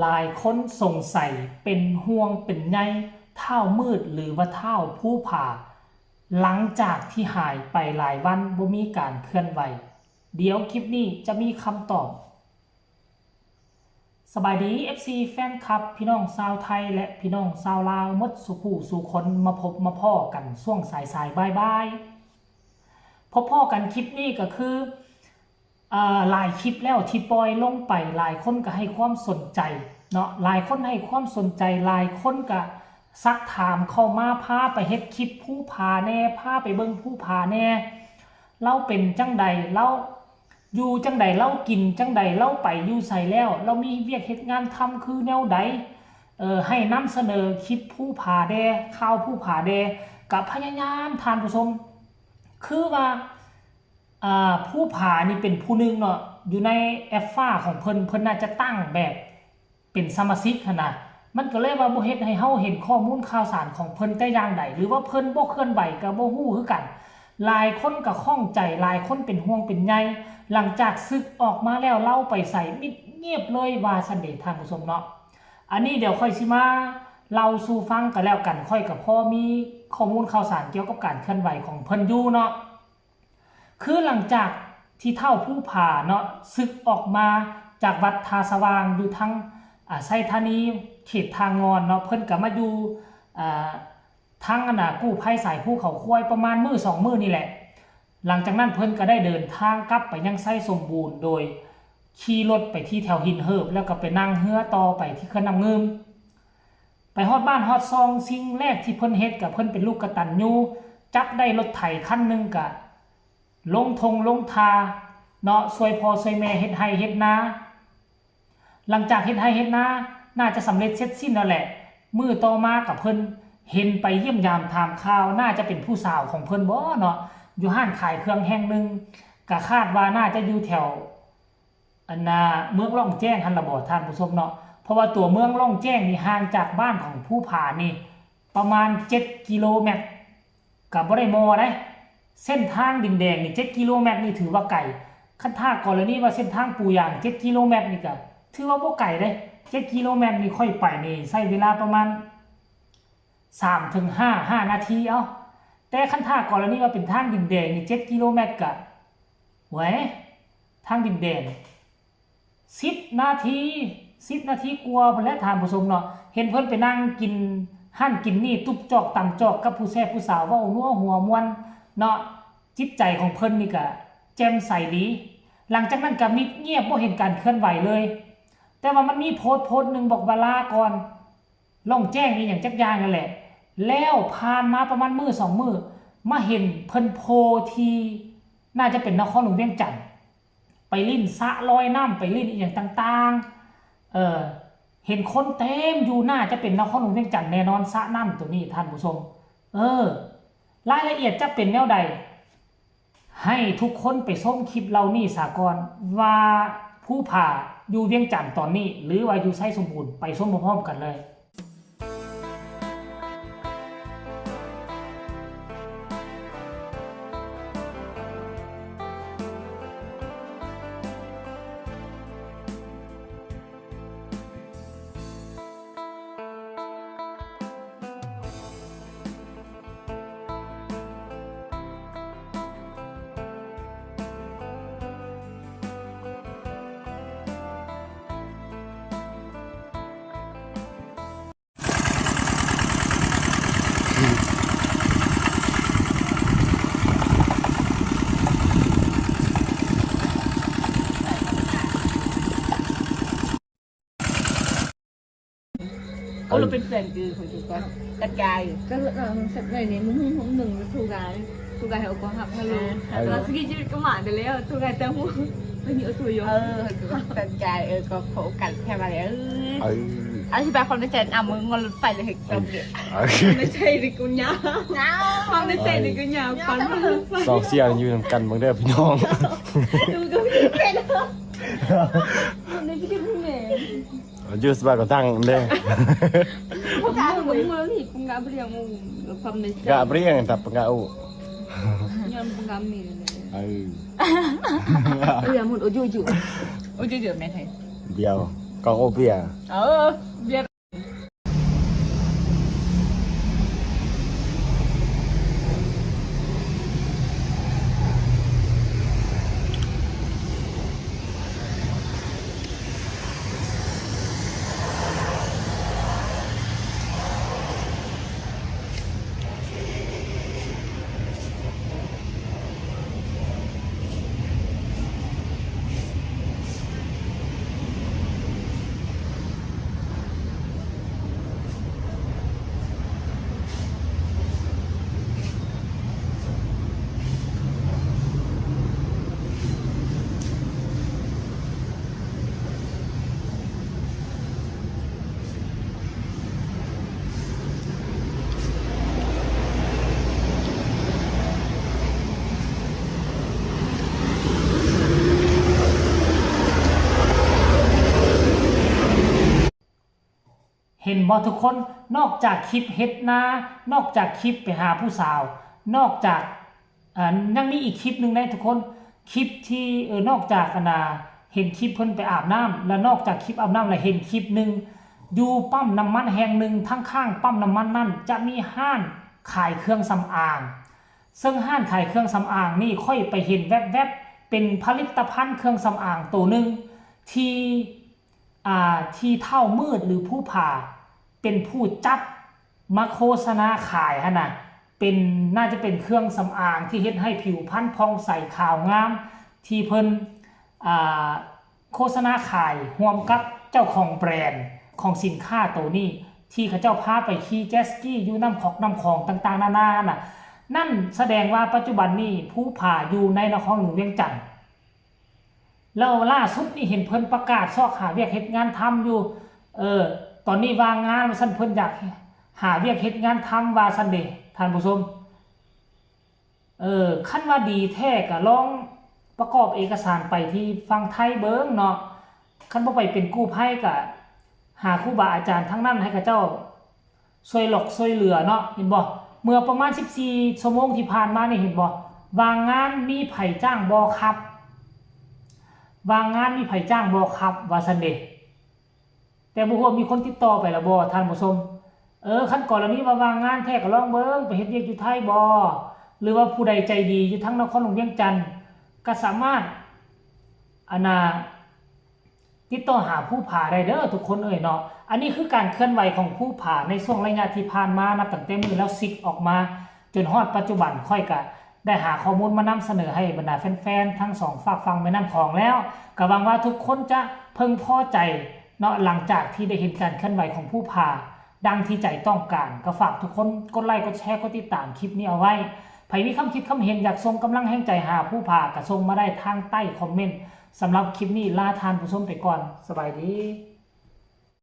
หลายคนสงสัยเป็นห่วงเป็นใยเท้ามืดหรือว่าเท้าผู้ผ่าหลังจากที่หายไปหลายวันบ่มีการเคลื่อนไหวเดี๋ยวคลิปนี้จะมีคำตอบสบายดี FC แฟนคลับพี่น้องชาวไทยและพี่น้องชาวลาวหมดสุผู้สู่คนมาพบมาพ่อกันช่วงสายบ่ายพบพ่อกันคลิปนี้ก็คือหลายคลิปแล้วที่ปล่อยลงไปหลายคนก็ให้ความสนใจเนาะหลายคนให้ความสนใจหลายคนก็ซักถามเข้ามาพาไปเฮ็ดคลิปผู้พาแน่พาไปเบิ่งผู้พาแน่เล่าเป็นจังใดเล่าอยู่จังใดเล่ากินจังใดเล่าไปอยู่ใส่แล้วเรามีเวียกเฮ็ดงานทำคือแนวใดให้นำเสนอคลิปผู้พาแด่ข่าวผู้พาแด่กับพยายามทานผู้ชมคือว่าผู้ผานี่เป็นผู้นึงเนาะอยู่ในแอฟฟ้าของเพิ่นน่าจะตั้งแบบเป็นสมาชิกขนาดมันก็เลยว่าบ่เฮ็ดให้เฮาเห็นข้อมูลข่าวสารของเพิ่นแต่อย่างใดหรือว่าเพิ่นบ่เคลื่อนไหวก็บ่ฮู้คือกันหลายคนก็ข้องใจหลายคนเป็นห่วงเป็นใยหลังจากศึกออกมาแล้วเล่าไปใส่มิดเงียบเลยว่าซั่นเด้ท่านผู้ชมเนาะอันนี้เดี๋ยวค่อยสิมาเล่าสู่ฟังกันแล้วกันค่อยก็พอมีข้อมูลข่าวสารเกี่ยวกับการเคลื่อนไหวของเพิ่นอยู่เนาะคือหลังจากที่เท่าผู้ผ่าเนาะศึกออกมาจากวัดทาสว่างอยู่ทั้งไซธานีเขตทางงอนเนาะเพิ่นก็มาอยู่ทั้งกู้ภัยสายผู้เขาควายประมาณมื้อ2 มื้อนี่แหละหลังจากนั้นเพิ่นก็ได้เดินทางกลับไปยังไซสมบูรณ์โดยขี่รถไปที่แถวหินเหิบแล้วก็ไปนั่งเรือต่อไปที่เขื่อนน้ำเงิมไปฮอดบ้านฮอดซองสิ่งแรกที่เพิ่นเฮ็ดกับเพิ่นเป็นลูกกตัญญูจับได้รถไถคันนึงก็ลงทงลงทาเนาะช่วยพ่อช่วยแม่เฮ็ดไร่เฮ็ดนาหลังจากเฮ็ดไร่เฮ็ดนาน่าจะสำเร็จเสร็จสิ้นแล้วแหละมื้อต่อมากับเพิ่นเห็นไปเยี่ยมยามถามข่าวน่าจะเป็นผู้สาวของเพิ่นบ่เนาะอยู่ห้านขายเครื่องแห่งนึงก็คาดว่าน่าจะอยู่แถวเมืองล่องแจ้งหั่นล่ะบ่ท่านผู้ชมเนาะเพราะว่าตัวเมืองล่องแจ้งนี่ห่างจากบ้านของผู้ผานี่ประมาณ7 กิโลเมตรก็บ่ได้มอได้เส้นทางดินแดงนี่7 กิโลเมตรนี่ถือว่าไกลคันถ้ากรณีว่าเส้นทางปูยาง7 กิโลเมตรนี่ก็ถือว่าบ่ไกลเด้7 กิโลเมตรนี่ค่อยไปนี่ใช้เวลาประมาณ3 ถึง 5 นาทีเอาแต่คันถ้ากรณีว่าเป็นทางดินแดงนี่7 กิโลเมตรก็แหวทางดินแดง10 นาทีกว่าพุ่นแหละท่านผู้ชมเนาะเห็นเพิ่นไปนั่งกินหั่นกินนี่ตุบจอกตำจอกกับผู้แซ่ผู้สาวเว้านัวหัวม่วนเนาะจิตใจของเพิ่นนี่ก็แจ่มใสดีหลังจากนั้นก็มิดเงียบบ่เห็นการเคลื่อนไหวเลยแต่ว่ามันมีโพสต์นึงบอกว่าลาก่อนล่องแจ้งอีหยังจักอย่างนั่นแหละแล้วผ่านมาประมาณมื้อ2 มื้อมาเห็นเพิ่นโพที่น่าจะเป็นนครหลวงเวียงจันทน์ไปลิ้นสระลอยน้ำไปลิ้นอีหยังต่างๆเห็นคนเต็มอยู่น่าจะเป็นนครหลวงเวียงจันทน์แน่นอนสระน้ำตัวนี้ท่านผู้ชมรายละเอียดจะเป็นแนวใดให้ทุกคนไปชมคลิปเรานี่สากลว่าผู้ผ่าอยู่เวียงจันทน์ตอนนี้หรือว่าอยู่ไซสมบูรณ์ไปชมพร้อมๆกันเลยเราเป็นแฟนคือคนถูกต้องตัดกายก็สักหน่อยนี้มึงหนึ่งถูกกายเขาก็หักฮัลโหลเราสกีชีวิตก็หมาเดียวแล้วถูกกายแต่หูไม่มีตัวโยตัดกายก็โผล่กันแค่มาเลยอธิบายความในใจมึงงอนรถไฟเลยเหตุการณ์เนี่ยในใจดิกุญญาความในใจดิกุญญาฟันมาสองเสียงอยู่นำกันบางเด้อพี่น้องดูก็ไม่เป็นในที่พี่เมย์ยืดสบายกว่าตั้งเด้พวกการเมืองหิกุงกาเปรียงความในใจกะเปรี้ยงแต่ปะกะอุยังปุงกามีเลยเรียนหมดโอ้ยแม่ไทยเดียว กองโอเปีย เบียร์ เห็นบ่ทุกคนนอกจากคลิปเฮ็ดนานอกจากคลิปไปหาผู้สาวนอกจากยังมีอีกคลิปหนึ่งได้ทุกคนคลิปที่นอกจากเห็นคลิปเพิ่นไปอาบน้ำแล้วนอกจากคลิปอาบน้ำแล้วเห็นคลิปหนึ่งอยู่ปั๊มน้ำมันแห่งหนึ่งทั้งข้างปั๊มน้ำมันนั่นจะมีห้านขายเครื่องสำอางซึ่งห้านขายเครื่องสำอางนี่ค่อยไปเห็นแวบๆเป็นผลิตภัณฑ์เครื่องสำอางตัวหนึ่งที่เท่ามืดหรือผู้ผ่าเป็นผู้จับมาโฆษณาขายฮะนะเป็นน่าจะเป็นเครื่องสำอางที่เฮ็ดให้ผิวพรรณพองใสขาวงามที่เพิ่นโฆษณาขายร่วมกับเจ้าของแบรนด์ของสินค้าตัวนี้ที่เขาเจ้าพาไปขี่เจ็ตสกีอยู่น้ำของต่างๆนานาน่ะนั่นแสดงว่าปัจจุบันนี้ผู้ผ่าอยู่ในนครหลวงเวียงจันทน์แล้วล่าสุดนี่เห็นเพิ่นประกาศซอกหาเวียกเฮ็ดงานทำอยู่ตอนนี้วางงานว่าซั่นเพิ่นอยากหาเวียกเฮ็ดงานทำว่าซั่นเด้ท่านผู้ชมคันว่าดีแท้ก็ลองประกอบเอกสารไปที่ฝั่งไทยเบิ่งเนาะคันบ่ไปเป็นกู้ภัยก็หาครูบาอาจารย์ทั้งนั้นให้เขาเจ้าช่วยเหลือเนาะเห็นบ่เมื่อประมาณ14ชั่วโมงที่ผ่านมานี่เห็นบ่วางงานมีไผจ้างบ่ครับวางงานมีไผจ้างบ่ครับว่าซั่นเด้แต่บ่ฮู้ว่ามีคนติดต่อไปแล้วบ่ท่านผู้ชมคันกรณีว่าวางงานแท้ก็ลองเบิ่งไปเฮ็ดเวียกอยู่ไทยบ่หรือว่าผู้ใดใจดีอยู่ทั้งนครหลวงเวียงจันทน์ก็สามารถติดต่อหาผู้ผ่าได้เด้อทุกคนเนาะอันนี้คือการเคลื่อนไหวของผู้ผ่าในช่วงระยะที่ผ่านมานับตั้งแต่มื้อแล้วซิกออกมาจนฮอดปัจจุบันค่อยก็ได้หาข้อมูลมานำเสนอให้บรรดาแฟนๆทั้งสองฝากฟังแม่น้ำของแล้วก็หวังว่าทุกคนจะเพิ่งพอใจเนาะหลังจากที่ได้เห็นการเคลื่อนไหวของผู้ผ่าดังที่ใจต้องการก็ฝากทุกคนกดไลค์กดแชร์กดติดตามคลิปนี้เอาไว้ใครมีคำคิดคำเห็นอยากส่งกำลังแห่งใจหาผู้ผ่าก็ส่งมาได้ทางใต้คอมเมนต์สำหรับคลิปนี้ลาทานผู้ชมไปก่อนสบายดี